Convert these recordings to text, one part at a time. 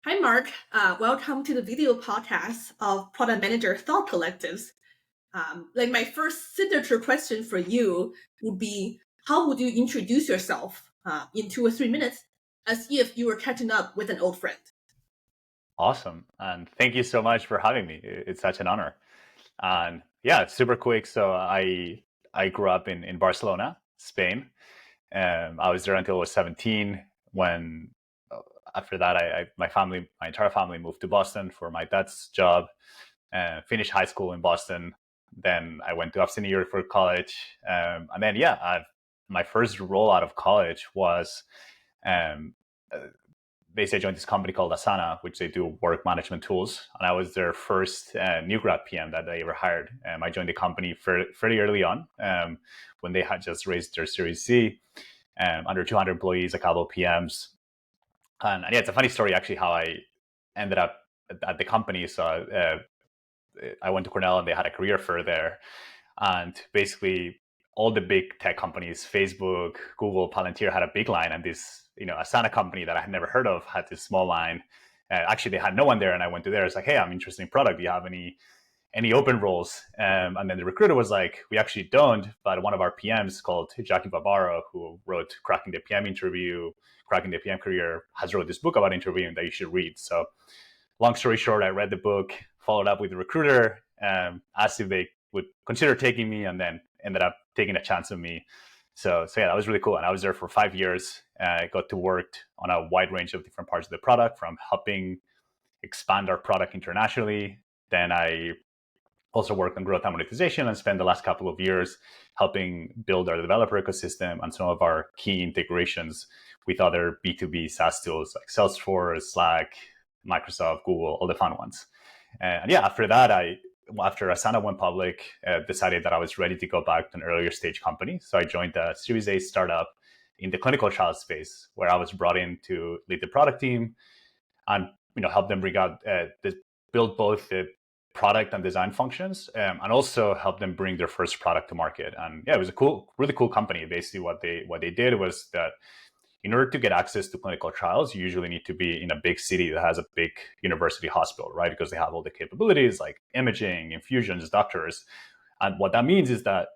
Hi, Mark. Welcome to the video podcast of Product Manager Thought Collectives. My first signature question for you would be, how would you introduce yourself in 2 or 3 minutes as if you were catching up with an old friend? Awesome. And thank you so much for having me. It's such an honor. And yeah, it's super quick. So I grew up in Barcelona, Spain. I was there until I was 17 when after that my entire family moved to Boston for my dad's job, finished high school in Boston. Then I went to upstate New York for college. And then my first role out of college was um, uh, basically I joined this company called Asana, which they do work management tools. And I was their first new grad PM that they ever hired. I joined the company fairly early on when they had just raised their Series C, under 200 employees, a couple of PMs. And yeah, it's a funny story actually how I ended up at the company. So I went to Cornell and they had a career fair there. And basically all the big tech companies, Facebook, Google, Palantir had a big line, and this, Asana company that I had never heard of had this small line. Actually, they had no one there, and I went to there. It's like, hey, I'm interested in product. Do you have any open roles? And then the recruiter was like, we actually don't, but one of our PMs called Jackie Barbaro, who wrote Cracking the PM Interview, Cracking the PM Career, has wrote this book about interviewing that you should read. So long story short, I read the book, followed up with the recruiter, asked if they would consider taking me, and then ended up taking a chance on me. So yeah, that was really cool. And I was there for 5 years. I got to work on a wide range of different parts of the product, from helping expand our product internationally. Then I also worked on growth and monetization and spent the last couple of years helping build our developer ecosystem and some of our key integrations with other B2B SaaS tools like Salesforce, Slack, Microsoft, Google, all the fun ones. And yeah, after Asana went public, decided that I was ready to go back to an earlier stage company. So I joined a Series A startup in the clinical trial space, where I was brought in to lead the product team and help them build both the product and design functions, and also help them bring their first product to market. And yeah, it was a really cool company. Basically, what they did was that in order to get access to clinical trials, you usually need to be in a big city that has a big university hospital, right? Because they have all the capabilities like imaging, infusions, doctors. And what that means is that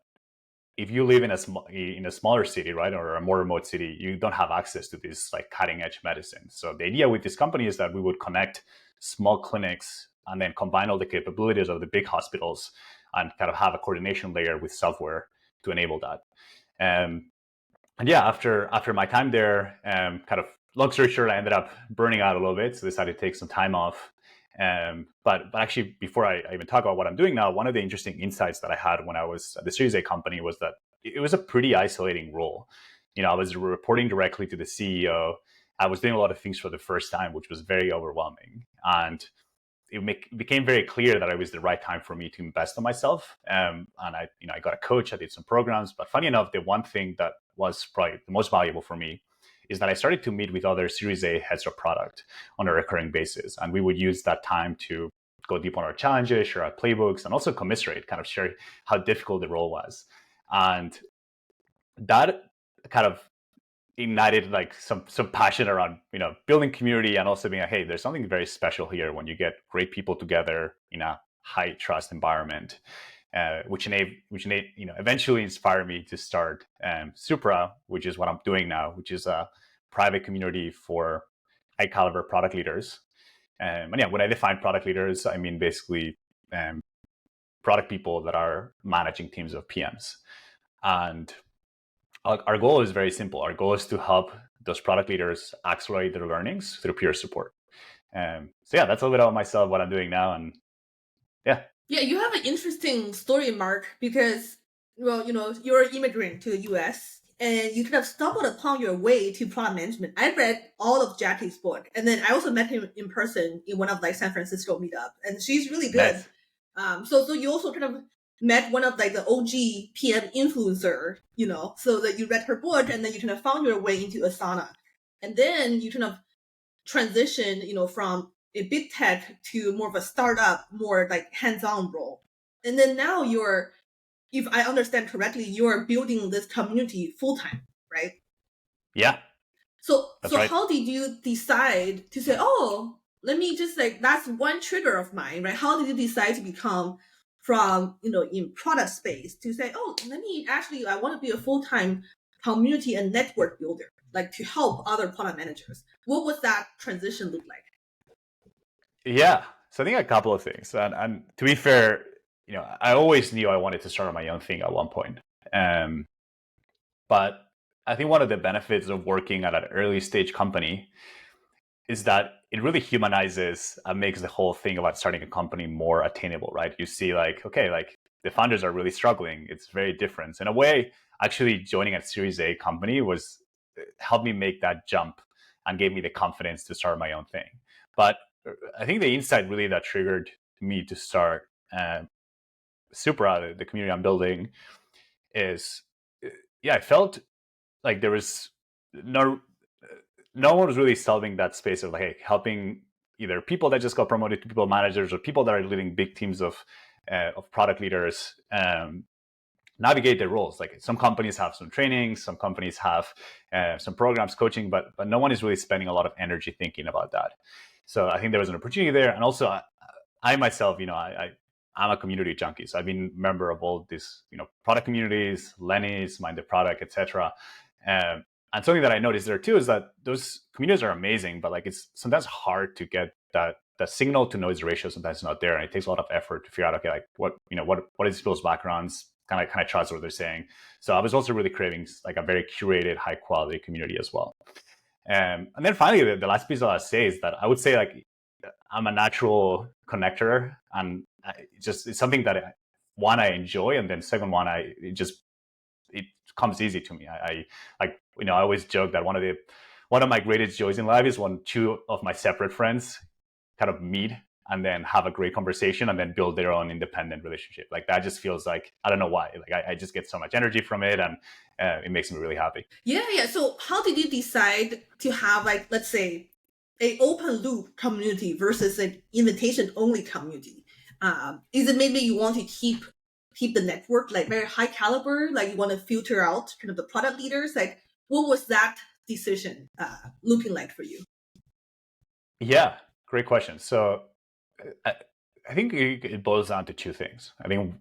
if you live in a smaller city, right, or a more remote city, you don't have access to this like cutting edge medicine. So the idea with this company is that we would connect small clinics and then combine all the capabilities of the big hospitals and kind of have a coordination layer with software to enable that. And yeah, after my time there, kind of long story short, I ended up burning out a little bit, so decided to take some time off. But actually, before I even talk about what I'm doing now, one of the interesting insights that I had when I was at the Series A company was that it was a pretty isolating role. I was reporting directly to the CEO. I was doing a lot of things for the first time, which was very overwhelming. And it became very clear that it was the right time for me to invest in myself. And I got a coach. I did some programs. But funny enough, the one thing that was probably the most valuable for me is that I started to meet with other Series A heads of product on a recurring basis, and we would use that time to go deep on our challenges, share our playbooks, and also commiserate, kind of share how difficult the role was. And that kind of ignited like some passion around building community, and also being like, hey, there's something very special here when you get great people together in a high trust environment, which eventually inspired me to start Supra, which is what I'm doing now, which is a private community for high caliber product leaders. And yeah, when I define product leaders, I mean basically product people that are managing teams of PMs. And our goal is very simple. Our goal is to help those product leaders accelerate their learnings through peer support. So yeah, that's a little bit about myself, what I'm doing now, and yeah. Yeah, you have an interesting story, Mark, because, you're an immigrant to the US and you kind of stumbled upon your way to product management. I read all of Jackie's book, and then I also met him in person in one of San Francisco meetup, and she's really good. Nice. So you also kind of met one of the OG PM influencer, so that you read her book, and then you kind of found your way into Asana, and then you kind of transition, from a big tech to more of a startup, more like hands-on role. And then now if I understand correctly, you're building this community full-time, right? Yeah, So that's right. how did you decide to say, oh, let me just like, that's one trigger of mine, right? How did you decide to become from, in product space to say, oh, let me actually, I want to be a full-time community and network builder, like to help other product managers. What was that transition look like? Yeah. So I think a couple of things. And to be fair, I always knew I wanted to start my own thing at one point. But I think one of the benefits of working at an early stage company is that it really humanizes and makes the whole thing about starting a company more attainable, right? You see okay, the founders are really struggling. It's very different. In a way, actually joining a Series A company helped me make that jump and gave me the confidence to start my own thing. But I think the insight really that triggered me to start Supra, the community I'm building, is, I felt like there was no one was really solving that space of helping either people that just got promoted to people managers or people that are leading big teams of product leaders navigate their roles. Like some companies have some training, some companies have some programs, coaching, but no one is really spending a lot of energy thinking about that. So I think there was an opportunity there. And also I myself, I'm a community junkie. So I've been a member of all these, product communities, Lenny's, Mind the Product, etc. And something that I noticed there too is that those communities are amazing, but it's sometimes hard to get that signal to noise ratio. Sometimes it's not there, and it takes a lot of effort to figure out, okay, what is people's backgrounds, kind of trust what they're saying. So I was also really craving a very curated, high quality community as well. And then finally, the last piece I'll say is that I would say I'm a natural connector, and it's something that I enjoy, and then second one, it comes easy to me. I always joke that one of my greatest joys in life is when two of my separate friends kind of meet and then have a great conversation and then build their own independent relationship. That just feels I don't know why. I just get so much energy from it, and it makes me really happy. Yeah. So how did you decide to have let's say, a open loop community versus an invitation only community? Is it maybe you want to keep the network very high caliber, you want to filter out kind of the product leaders? What was that decision looking like for you? Yeah, great question. So I think it boils down to two things. I think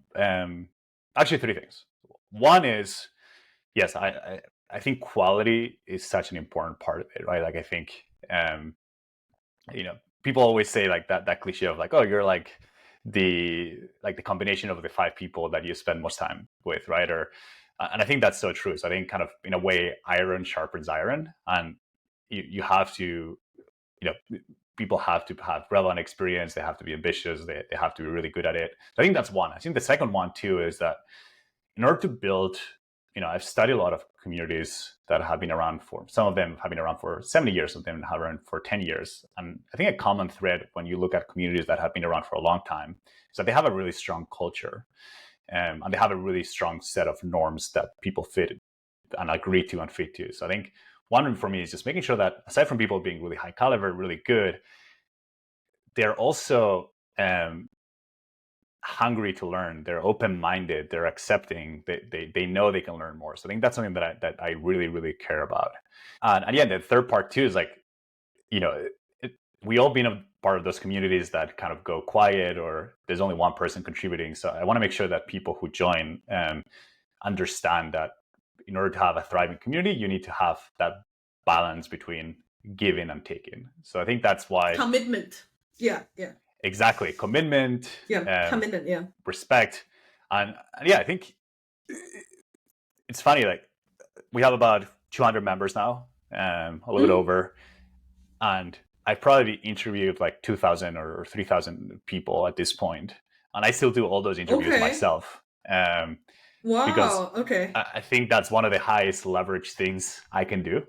actually three things. One is, yes, I think quality is such an important part of it, right? I think people always say that cliche of oh, you're the combination of the five people that you spend most time with, right? And I think that's so true. So I think kind of in a way, iron sharpens iron, and you have to, people have to have relevant experience. They have to be ambitious. They have to be really good at it. So I think that's one. I think the second one too is that in order to build, I've studied a lot of communities that have been around some of them have been around for 70 years, some of them have been around for 10 years. And I think a common thread when you look at communities that have been around for a long time is that they have a really strong culture, and they have a really strong set of norms that people fit and agree to and fit to. So I think one for me is just making sure that aside from people being really high caliber, really good, they're also hungry to learn. They're open-minded. They're accepting. They know they can learn more. So I think that's something that I really, really care about. And yeah, the third part too is we all been a part of those communities that kind of go quiet or there's only one person contributing. So I want to make sure that people who join understand that in order to have a thriving community, you need to have that balance between giving and taking. So I think that's why commitment. Yeah. Exactly. Commitment. Commitment. Yeah. Respect. And yeah, I think it's funny. We have about 200 members now, a little bit over, and I've probably interviewed 2,000 or 3,000 people at this point, and I still do all those interviews myself. Wow. Because okay. I think that's one of the highest leverage things I can do.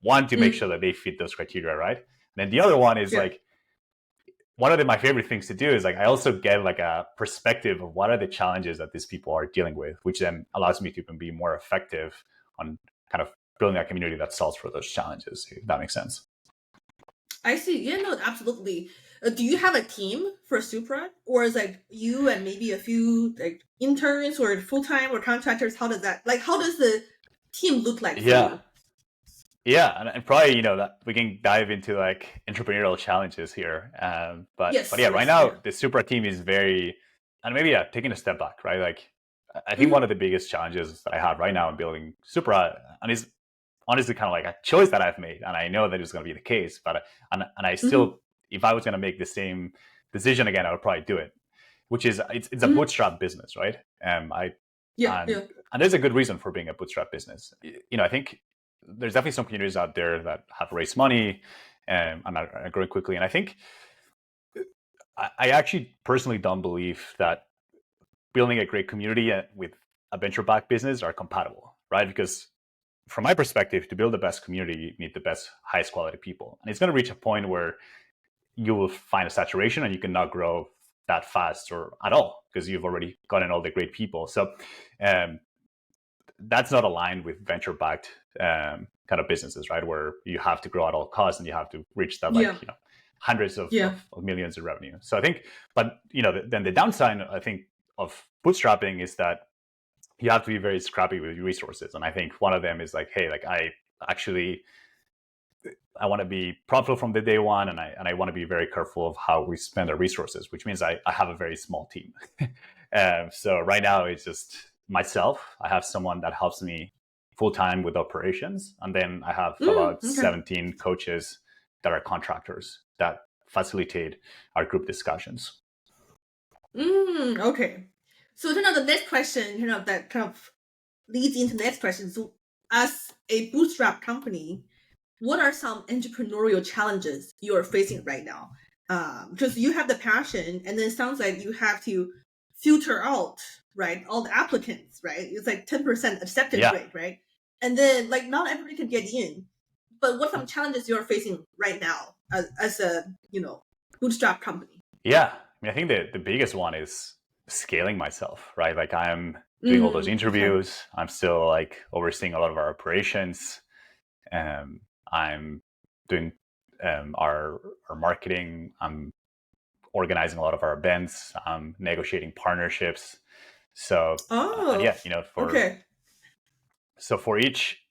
One, to make sure that they fit those criteria, right? And then the other one is one of my favorite things to do is I also get a perspective of what are the challenges that these people are dealing with, which then allows me to be more effective on kind of building a community that solves for those challenges, if that makes sense. I see. Yeah, no, absolutely. Do you have a team for Supra, or is you and maybe a few interns or full-time or contractors? How does that how does the team look like for you? Yeah, and probably that we can dive into like entrepreneurial challenges here. But Yes, yeah, right yes, yeah. now the Supra team is very, and maybe taking a step back, right? Like I think one Mm-hmm. of the biggest challenges that I have right now in building Supra, and is honestly kind of like a choice that I've made, and I know that it's going to be the case, but and I Mm-hmm. still, if I was going to make the same decision again, I would probably do it, which is it's a Mm-hmm. bootstrap business, right? I Yeah, and yeah. and there's a good reason for being a bootstrap business. I think there's definitely some communities out there that have raised money and are growing quickly, and I think I actually personally don't believe that building a great community with a venture-backed business are compatible, right? Because from my perspective, to build the best community, you need the best, highest quality people. And it's going to reach a point where you will find a saturation and you cannot grow that fast or at all because you've already gotten all the great people. So um, that's not aligned with venture-backed kind of businesses, right? Where you have to grow at all costs and you have to reach that Yeah, hundreds of, yeah. of millions in revenue. So I think, but then the downside, I think, of bootstrapping is that you have to be very scrappy with your resources. And I think one of them is like, hey, like I want to be profitable from the day one, and I want to be very careful of how we spend our resources, which means I have a very small team. So right now it's just myself. I have someone that helps me full time with operations, and then I have about Okay. 17 coaches that are contractors that facilitate our group discussions. Okay. So the next question, that kind of leads into the next question. So, as a bootstrap company, what are some entrepreneurial challenges you are facing right now? Because you have the passion, and then it sounds like you have to filter out, right, all the applicants, right? It's like 10% acceptance Yeah, rate, right? And then like not everybody can get in. But what some challenges you're facing right now as a bootstrap company? yeah. I mean, I think the biggest one is scaling myself, right? Like I'm doing all those Okay. interviews. I'm still like overseeing a lot of our operations. Um, I'm doing our marketing. I'm organizing a lot of our events. I'm negotiating partnerships. So and Oh, yeah, for okay. so for each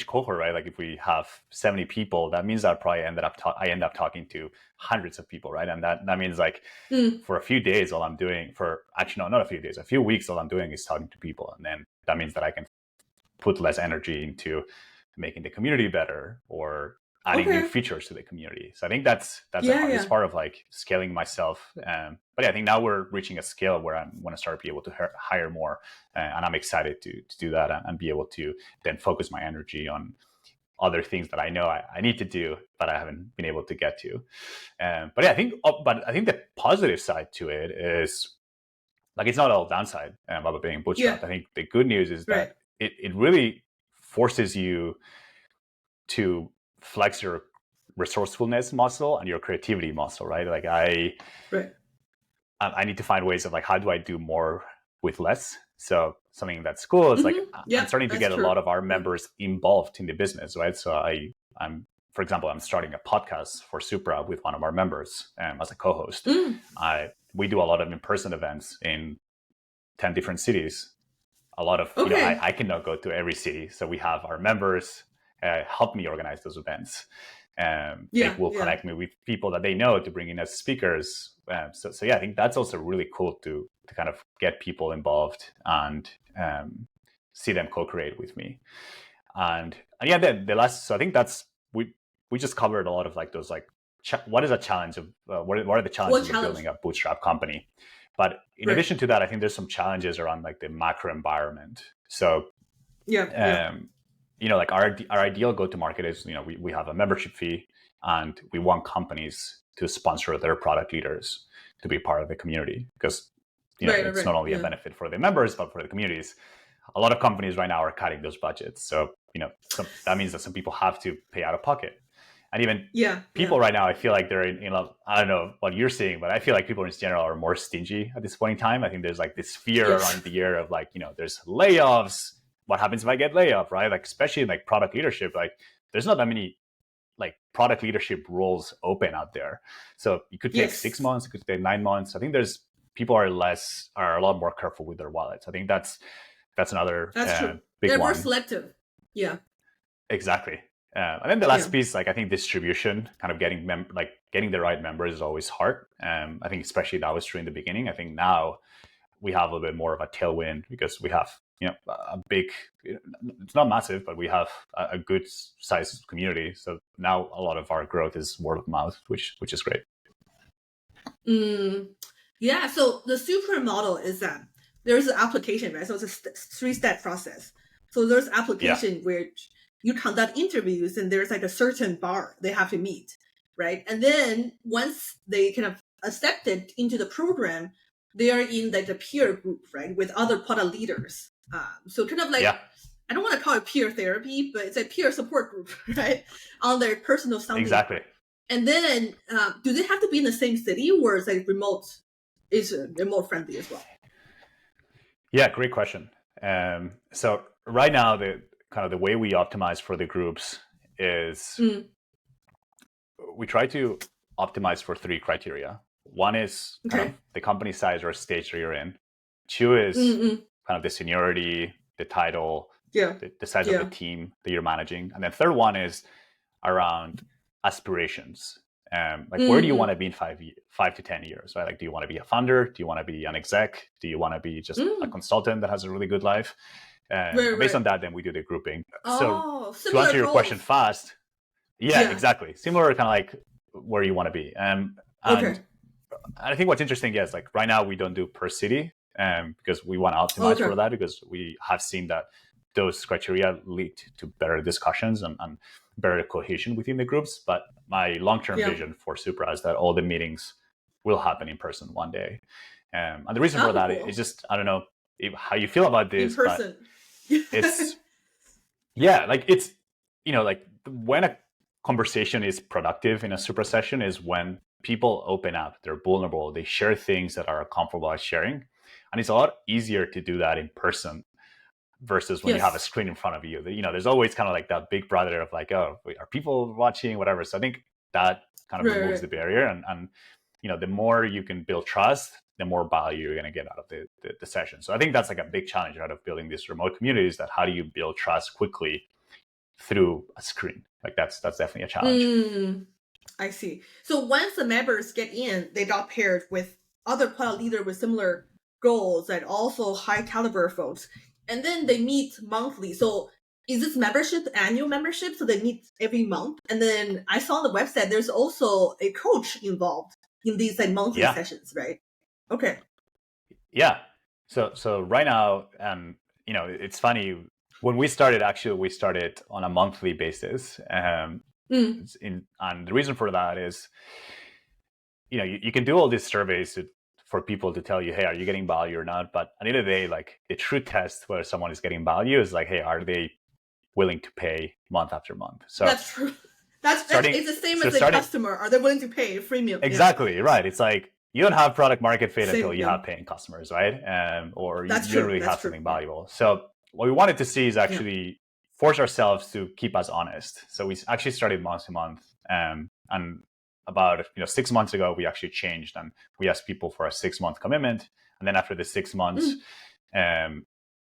cohort, right? Like if we have 70 people, that means that probably I end up talking to hundreds of people, right? And that means like Mm, for a few days, all I'm doing for actually no, not a few days, a few weeks, all I'm doing is talking to people, and then that means that I can put less energy into making the community better or adding new okay. features to the community. So I think that's the Yeah, hardest yeah. part of like scaling myself. But yeah, I think now we're reaching a scale where I want to start to be able to hire more, and I'm excited to do that and be able to then focus my energy on other things that I know I need to do, but I haven't been able to get to. But yeah, but I think the positive side to it is like it's not all downside about being Yeah, bootstrapped. I think the good news is right. that it really forces you to flex your resourcefulness muscle and your creativity muscle, right? Like Right. I need to find ways of like how do I do more with less. So something that's cool is like I'm Yep, starting to that's get a true. lot of our Yeah. members involved in the business, right? So I'm for example, I'm starting a podcast for Supra with one of our members as a co-host. Mm, We do a lot of in-person events in 10 different cities. A lot of okay. I cannot go to every city, so we have our members help me organize those events. They Yeah, will yeah. connect me with people that they know to bring in as speakers. So yeah, I think that's also really cool to kind of get people involved and see them co-create with me. And yeah, then the last, so I think that's we just covered a lot of like those like what is a challenge of what are the What challenges of challenge? building a bootstrap company. But in Right. addition to that, I think there's some challenges around like the macro environment. So Yeah, yeah. um, like our ideal go to market is we have a membership fee, and we want companies to sponsor their product leaders to be part of the community because Right, right, it's not right. only a Yeah. benefit for the members but for the communities. A lot of companies right now are cutting those budgets, so that means that some people have to pay out of pocket. And even Yeah, yeah. people right now, I feel like they're in I don't know what you're seeing, but I feel like people in general are more stingy at this point in time. I think there's like this fear Yes. around the year of like there's layoffs. What happens if I get laid off, right? Like especially in like product leadership, like there's not that many like product leadership roles open out there. So it could take six Yes. months, it could take 9 months. I think there's people are a lot more careful with their wallets. I think that's another That's true. big They're more one. selective. Yeah. Exactly. And then the last piece, like I think distribution, kind of getting getting the right members is always hard. I think especially that was true in the beginning. I think now we have a little bit more of a tailwind because we have a big, it's not massive, but we have a good sized community. So now a lot of our growth is word of mouth, which is great. Yeah. So the Supra model is that there's an application, right? So it's a 3-step process. So there's application where you conduct interviews and there's like a certain bar they have to meet, right? And then once they kind of accepted into the program, they are in like the peer group, right, with other product leaders. So kind of like, I don't want to call it peer therapy, but it's a peer support group, right, on their personal sounding. Exactly. And then do they have to be in the same city, or is like remote? Is remote friendly as well? Yeah, great question. So right now, the way we optimize for the groups is we try to optimize for 3 criteria. One is kind of the company size or stage that you're in. 2 is kind of the seniority, the title, the size of the team that you're managing. And then third one is around aspirations. Where do you want to be in 5 to 10 years, right? Like, do you want to be a founder? Do you want to be an exec? Do you want to be just a consultant that has a really good life? Based on that, then we do the grouping. So to answer your question fast, exactly. Similar kind of like where you want to be. And I think what's interesting is like right now we don't do per city because we want to optimize for that, because we have seen that those criteria lead to better discussions and better cohesion within the groups. But my long-term vision for Supra is that all the meetings will happen in person one day. And the reason for that is just, I don't know how you feel about this, in person. But it's, it's, like when a conversation is productive in a Supra session is when people open up, they're vulnerable, they share things that are comfortable at sharing. And it's a lot easier to do that in person versus when you have a screen in front of you. There's always kind of like that big brother of like, oh, are people watching, whatever. So I think that kind of removes the barrier. And the more you can build trust, the more value you're going to get out of the session. So I think that's like a big challenge out of building these remote communities, that how do you build trust quickly through a screen? Like that's definitely a challenge. I see. So once the members get in, they got paired with other product leaders with similar goals and also high caliber folks. And then they meet monthly. So is this membership annual membership? So they meet every month. And then I saw on the website, there's also a coach involved in these like monthly sessions, right? Okay. Yeah. So right now, it's funny. When we started, actually, we started on a monthly basis. And the reason for that is, you can do all these surveys for people to tell you, hey, are you getting value or not? But at the end of the day, like the true test whether someone is getting value is like, hey, are they willing to pay month after month? So that's true. It's the same as a customer. Are they willing to pay freemium? Exactly, right. It's like you don't have product market fit until you have paying customers, right? Or you don't really have something valuable. So what we wanted to see is actually force ourselves to keep us honest. So we actually started month to month, and about 6 months ago we actually changed, and we asked people for a 6-month commitment, and then after the 6 months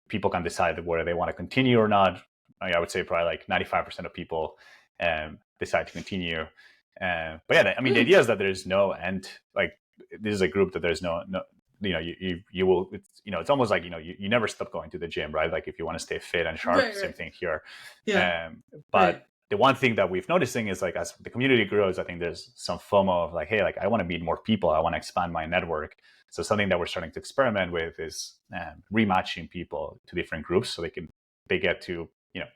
people can decide whether they want to continue or not. I would say probably like 95% of people decide to continue. But the idea is that there's no end. Like this is a group that there's no you will, it's almost like you never stop going to the gym, right? Like if you want to stay fit and sharp, same thing here. But the one thing that we've noticing is like as the community grows, I think there's some FOMO of like, hey, like I want to meet more people, I want to expand my network. So something that we're starting to experiment with is rematching people to different groups so they get to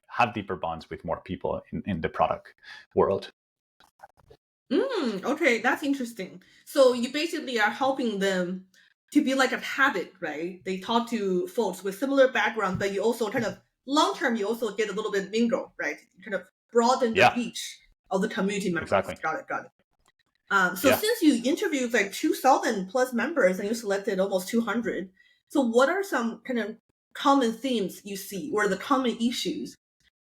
have deeper bonds with more people in the product world. Okay, that's interesting. So you basically are helping them to be like a habit, right? They talk to folks with similar background, but you also kind of long term, you also get a little bit mingle, right? You kind of broaden the reach of the community members. Exactly. Got it. Since you interviewed like 2,000 plus members and you selected almost 200, so what are some kind of common themes you see, or the common issues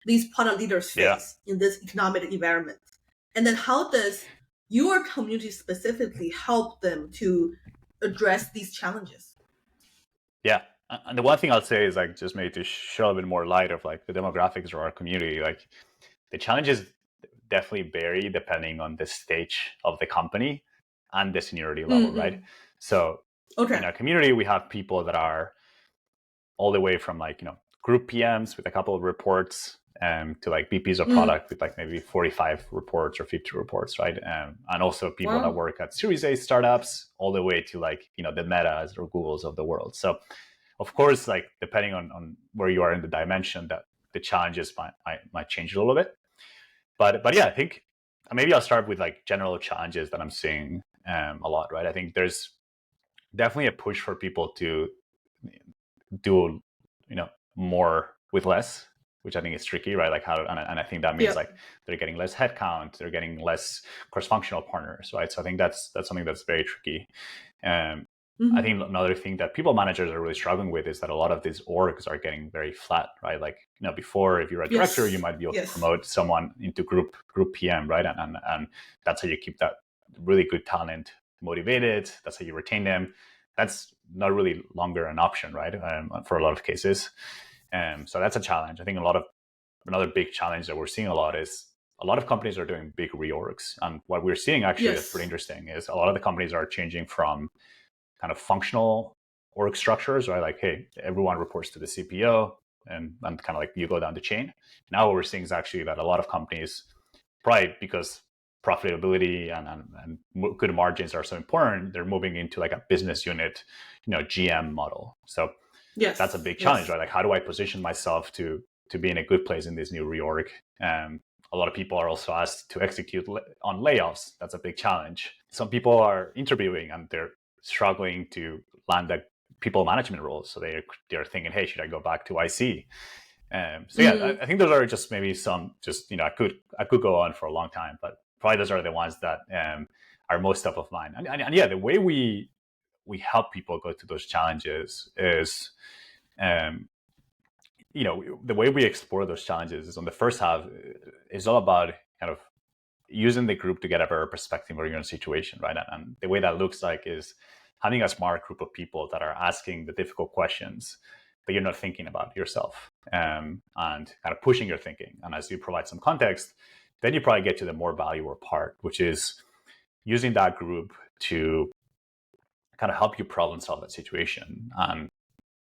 these product leaders face in this economic environment? And then how does your community specifically help them to address these challenges? Yeah. And the one thing I'll say is like just maybe to show a bit more light of like the demographics of our community, like the challenges definitely vary depending on the stage of the company and the seniority level, Mm-hmm. right? So Okay. in our community, we have people that are all the way from like, group PMs with a couple of reports to like VPs of product with like maybe 45 reports or 50 reports, right? And also people that Wow. work at Series A startups all the way to like, the Metas or Googles of the world. So of course, like depending on where you are in the dimension, that the challenges might change a little bit. But yeah, I think maybe I'll start with like general challenges that I'm seeing a lot, right? I think there's definitely a push for people to do more with less, which I think is tricky, right? Like and I think that means Yep. like they're getting less headcount, they're getting less cross-functional partners, right? So I think that's something that's very tricky. I think another thing that people managers are really struggling with is that a lot of these orgs are getting very flat, right? Like, before, if you're a director, you Yes. might be able to Yes. promote someone into group PM, right? And that's how you keep that really good talent motivated. That's how you retain them. That's not really longer an option, right? For a lot of cases. So that's a challenge. I think another big challenge that we're seeing a lot is a lot of companies are doing big reorgs. And what we're seeing actually that's pretty Yes. interesting is a lot of the companies are changing from kind of functional org structures, right? Like, hey, everyone reports to the CPO and kind of like you go down the chain. Now what we're seeing is actually that a lot of companies, probably because profitability and good margins are so important, they're moving into like a business unit, GM model. So Yes. that's a big challenge, Yes. right? Like, how do I position myself to be in a good place in this new reorg? A lot of people are also asked to execute on layoffs. That's a big challenge. Some people are interviewing and they're struggling to land a people management roles. So they're thinking, hey, should I go back to IC? So yeah, I think those are just maybe some, just, I could go on for a long time, but probably those are the ones that are most top of mind. And yeah, the way we help people go through those challenges is, the way we explore those challenges is on the first half is all about kind of using the group to get a better perspective of your own situation, right? And the way that looks like is having a smart group of people that are asking the difficult questions that you're not thinking about yourself, and kind of pushing your thinking. And as you provide some context, then you probably get to the more valuable part, which is using that group to kind of help you problem solve that situation. And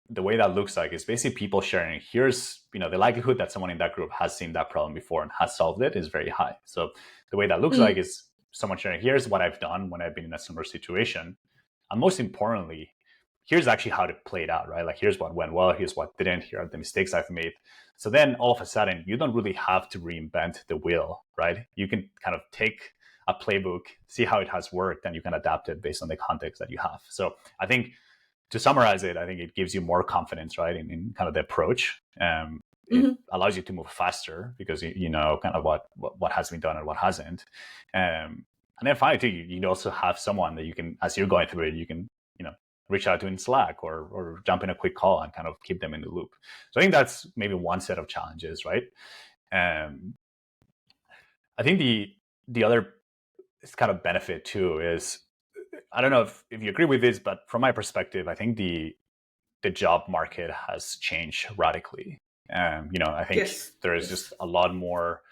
the way that looks like is basically people sharing, here's, the likelihood that someone in that group has seen that problem before and has solved it is very high. So the way that looks like is someone sharing, here's what I've done when I've been in a similar situation. And most importantly, here's actually how to play it out, right? Like, here's what went well, here's what didn't, here are the mistakes I've made. So then all of a sudden, you don't really have to reinvent the wheel, right? You can kind of take a playbook, see how it has worked, and you can adapt it based on the context that you have. So I think, to summarize it, I think it gives you more confidence, right, in kind of the approach. It allows you to move faster because you know kind of what has been done and what hasn't. And then finally, too, you also have someone that you can, as you're going through it, you can reach out to in Slack or jump in a quick call and kind of keep them in the loop. So I think that's maybe one set of challenges, right? I think the other kind of benefit too is, I don't know if you agree with this, but from my perspective, I think the job market has changed radically. I think there is just a lot more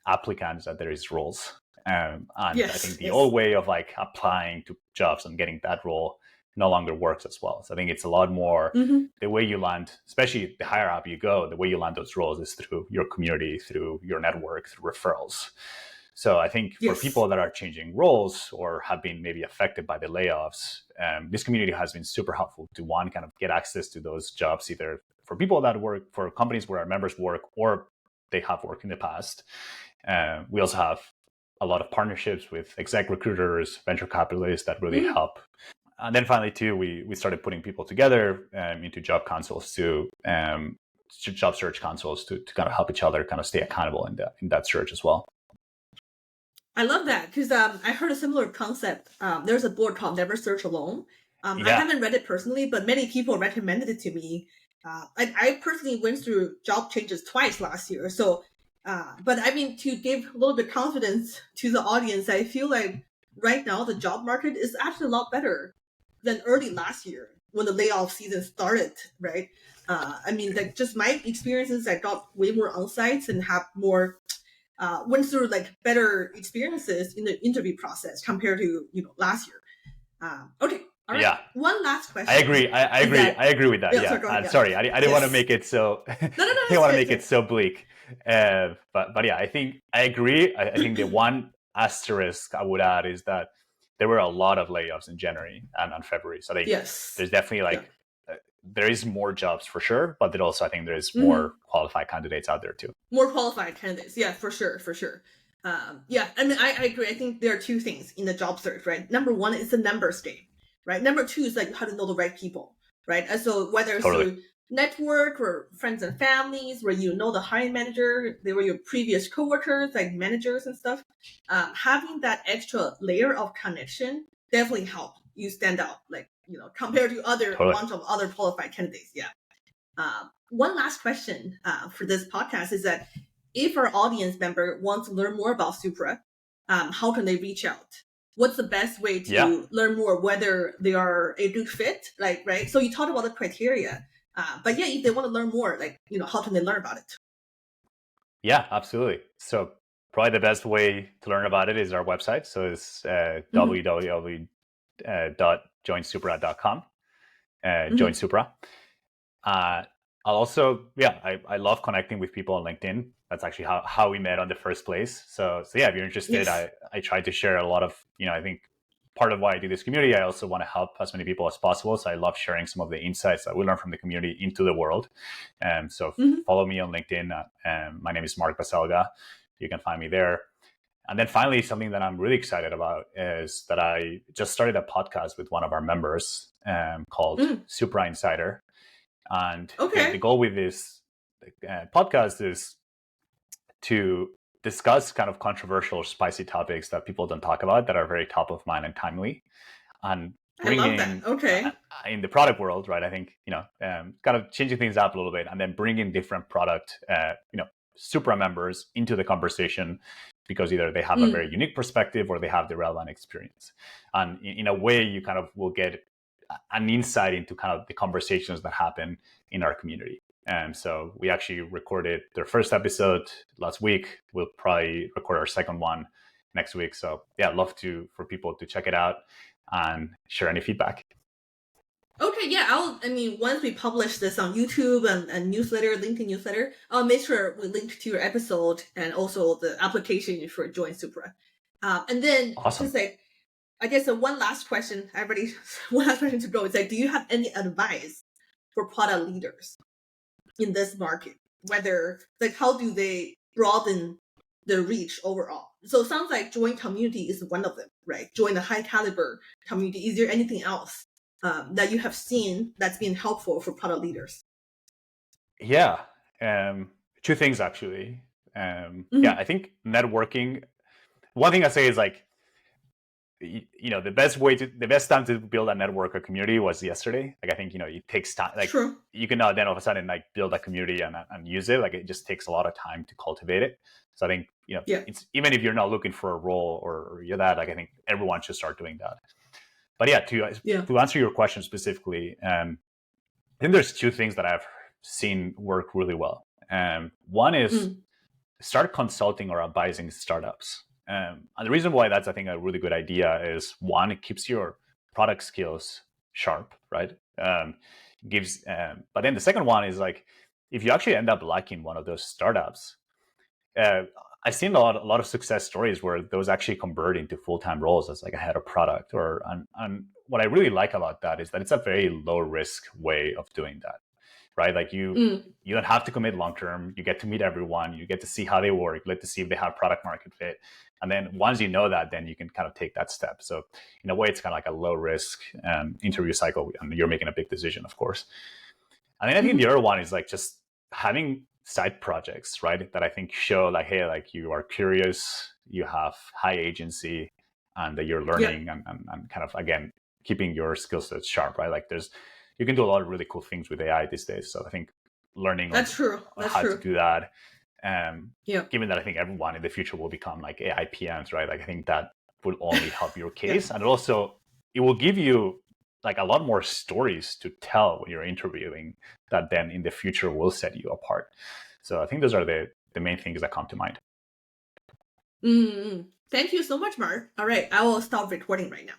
applicants than there is roles. And I think the old way of like applying to jobs and getting that role no longer works as well. So I think it's a lot more the way you land, especially the higher up you go, the way you land those roles is through your community, through your network, through referrals. So I think for people that are changing roles or have been maybe affected by the layoffs, this community has been super helpful to, one, kind of get access to those jobs, either for people that work for companies where our members work or they have worked in the past. We also have a lot of partnerships with exec recruiters, venture capitalists that really help. And then finally, too, we started putting people together into job consoles job search consoles to kind of help each other kind of stay accountable in that search as well. I love that because I heard a similar concept. There's a board called Never Search Alone. I haven't read it personally, but many people recommended it to me. I personally went through job changes twice last year. So, but I mean, to give a little bit confidence to the audience, I feel like right now the job market is actually a lot better than early last year when the layoff season started, right? I mean, like just my experiences, I got way more on-sites and have more went through like better experiences in the interview process compared to last year. Okay, all right. Yeah, One last question. I agree. I agree. I agree with that. Yeah. Sorry, go ahead, yeah. Sorry, I didn't want to make it so. No, I didn't want to make it so bleak. But yeah, I think I agree. I think the one asterisk I would add is that there were a lot of layoffs in January and February. So I think there's definitely like there is more jobs for sure, but then also I think there is more qualified candidates out there too. More qualified candidates, yeah, for sure. Yeah, I mean, I agree. I think there are two things in the job search, right? Number one is the numbers game, right? Number two is like how to know the right people, right? And so whether it's through network or friends and families, where you know the hiring manager, they were your previous coworkers, like managers and stuff, having that extra layer of connection definitely help you stand out, like compared to a bunch of other qualified candidates. Yeah. One last question for this podcast is that if our audience member wants to learn more about Supra, how can they reach out? What's the best way to learn more, whether they are a good fit? Like, right? So you talked about the criteria, but yeah, if they want to learn more, like, how can they learn about it? Yeah, absolutely. So probably the best way to learn about it is our website. So it's www.joinsupra.com. Join Supra. I'll also, I love connecting with people on LinkedIn. That's actually how we met on the first place. So yeah, if you're interested, I try to share a lot of, I think part of why I do this community, I also want to help as many people as possible. So I love sharing some of the insights that we learn from the community into the world. So follow me on LinkedIn. My name is Marc Baselga. You can find me there. And then finally, something that I'm really excited about is that I just started a podcast with one of our members called Supra Insider. And the goal with this podcast is to discuss kind of controversial, spicy topics that people don't talk about that are very top of mind and timely. And bringing in the product world, right? I think, kind of changing things up a little bit and then bringing different product, Supra members into the conversation because either they have a very unique perspective or they have the relevant experience. And in a way, you kind of will get an insight into kind of the conversations that happen in our community. And so we actually recorded their first episode last week. We'll probably record our second one next week. So yeah, I'd love for people to check it out and share any feedback. Okay, yeah, once we publish this on YouTube and newsletter, LinkedIn newsletter, I'll make sure we link to your episode and also the application for Join Supra. And then just like, I guess one last question to go is like, do you have any advice for product leaders in this market? Whether like how do they broaden their reach overall? So it sounds like join community is one of them, right? Join a high caliber community. Is there anything else that you have seen that's been helpful for product leaders? Yeah, two things actually. Yeah, I think networking. One thing I say is like, the best time to build a network or community was yesterday. Like I think it takes time. Like you cannot then all of a sudden like build a community and use it. Like it just takes a lot of time to cultivate it. So I think it's even if you're not looking for a role or you're that, like I think everyone should start doing that. But to answer your question specifically, I think there's two things that I've seen work really well. One is start consulting or advising startups. And the reason why that's, I think, a really good idea is one, it keeps your product skills sharp, right? But then the second one is like, if you actually end up liking one of those startups, I've seen a lot of success stories where those actually convert into full-time roles as like a head of product. And what I really like about that is that it's a very low risk way of doing that. Right? Like you don't have to commit long term. You get to meet everyone. You get to see how they work. You get to see if they have product market fit. And then once you know that, then you can kind of take that step. So in a way, it's kind of like a low risk interview cycle. And you're making a big decision, of course. And then I think the other one is like just having side projects, right? That I think show like, hey, like you are curious, you have high agency, and that you're learning and kind of, again, keeping your skill sets sharp, right? Like you can do a lot of really cool things with AI these days. So I think learning how to do that. Given that I think everyone in the future will become like AI PMs, right? Like I think that will only help your case. And also it will give you like a lot more stories to tell when you're interviewing that then in the future will set you apart. So I think those are the main things that come to mind. Mm-hmm. Thank you so much, Mark. All right, I will stop recording right now.